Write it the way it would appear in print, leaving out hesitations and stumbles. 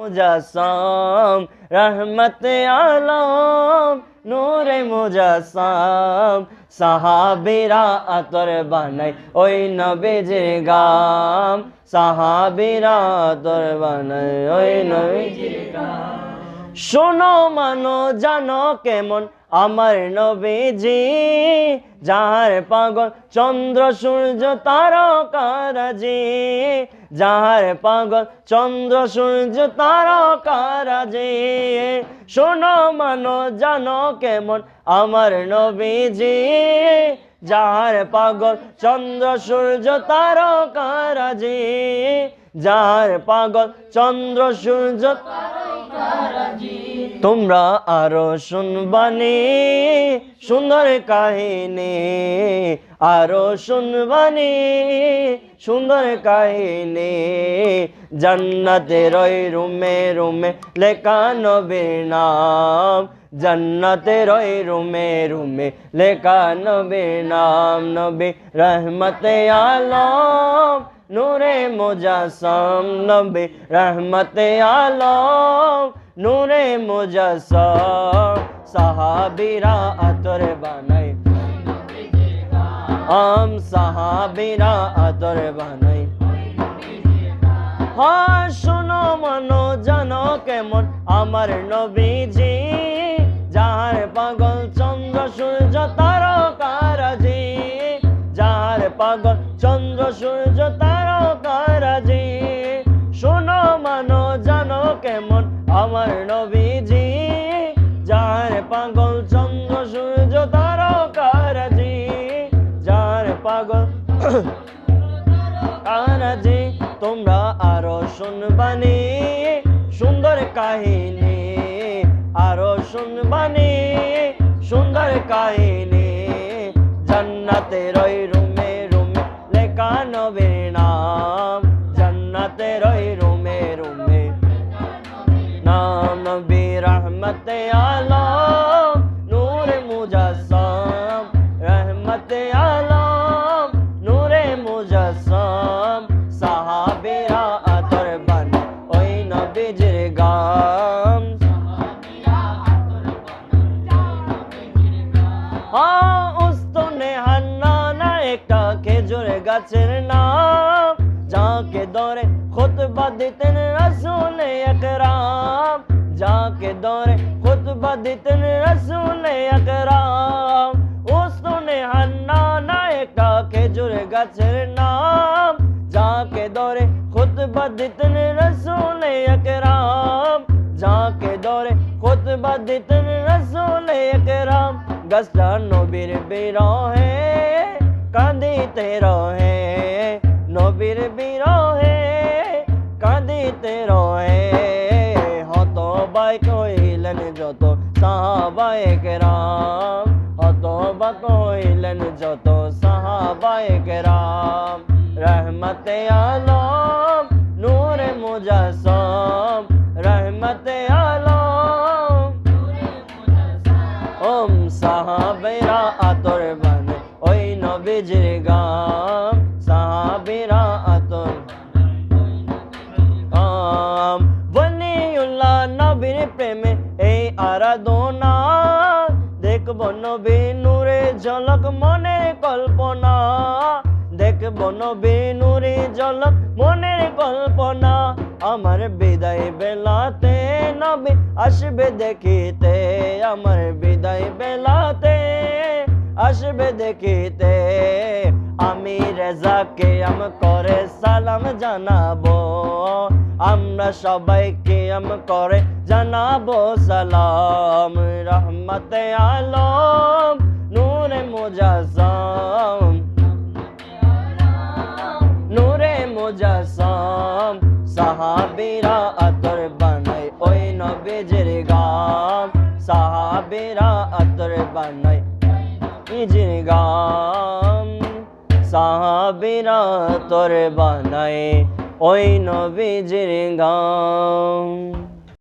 মুজাসসাম রহমতে আলম নূরে মুজাসসাম সাহাবীরা আতর বানাই ওই নবীজির গাম সাহাবীরা আতর বানাই ওই নবীজির গাম শোনো মানো জানো কেমন আমার নবীজি যাহার পাগল চন্দ্র সূর্য তারকারাজি যাহার পাগল চন্দ্র সূর্য তারকারাজি শোনো মানো জানো কেমন আমার নবীজি যাহার পাগল চন্দ্র সূর্য তারকারাজি যাহার পাগল চন্দ্র সূর্য তারকারাজি তোমরা আরো শুনবানি সুন্দর কাহিনী আরো শুনবানি সুন্দর কাহিনী জান্নাতের ওই রুমে রুমে লেখা নবীর নাম জান্নাতের ওই রুমে রুমে লেখা নবীর নাম নবী রহমতে আলম নূরে মুজাসসাম নবী রহমতে আলম নূরে মুজাসসাম সাহাবীরা আতর বানাই সাহাবীরা আতর বানাই হ্যাঁ শোনো মানো জানো কেমন আমার নবীজি যাহার পাগল চন্দ্র সূর্য তারকারাজি যাহার পাগল চন্দ্র সূর্য তারকারাজি শোনো মানো জানো কেমন আমার নবীজি যাহার পাগল চন্দ্র সূর্য তারকারাজি যাহার পাগল তারকারাজি তোমরা আরো শুনবানি সুন্দর কাহিনী আরো শুনবানি সুন্দর কাহিনী জান্নাতের ওই রুমে রুমে লেখা নবীর নাম জান্নাতের ওই রুমে রুমে নাম নবী রহমতে আলম নূরে মুজাসসাম রহমতে আলম নূরে মুজাসসাম সাহাবীরা আতর বানাই ওই নবীজির গাম উস্তনে হান্নানা একটা খেজুর গাছের নাম যাকে ধরে খুতবা দিতেন রাসূল আকরাম যাকে ধরে খুতবা দিতেন রাসূল আকরাম উস্তনে হান্নানা একটা খেজুর গাছের নাম যাকে ধরে খুতবা দিতেন রাসূল আকরাম যাকে ধরে খুতবা দিতেন রাসূল আকরাম গাছটা নবীর বিরহে কাঁদিতে রহে নবীর বিরহে কাঁদিতে রহে হতবাক হইলেন যত সাহাবায়ে কেরাম হতবাক হইলেন যত সাহাবায়ে কেরাম রহমতে আলম নূরে মুজাসসাম রহমতে আলম সাহাবীরা আতর বানাই ওই নবীজির গাম সাহাবীরা আতর বলিউল্লাহ নবীর প্রেমে এই আরাধনা দেখব নবী নূরে ঝলক মনের কল্পনা দেখব নবী নূরে ঝলক মনের কল্পনা আমার বিদায় বেলাতে নবী আসবে দেখিতে আমার বিদায় বেলাতে আসবে দেখিতে আমি রেজাকে করে সালাম জানাবো আমরা সবাইকে করে জানাবো সালাম রহমতে আলম নূরে মুজাসসাম নূরে মুজাসসাম সাহাবীরা আতর বানাই ওই নবীজির গাম সাহাবীরা আতর বানাই নবীজির গাম সাহাবীরা আতর বানাই ওই নবীজির গাম।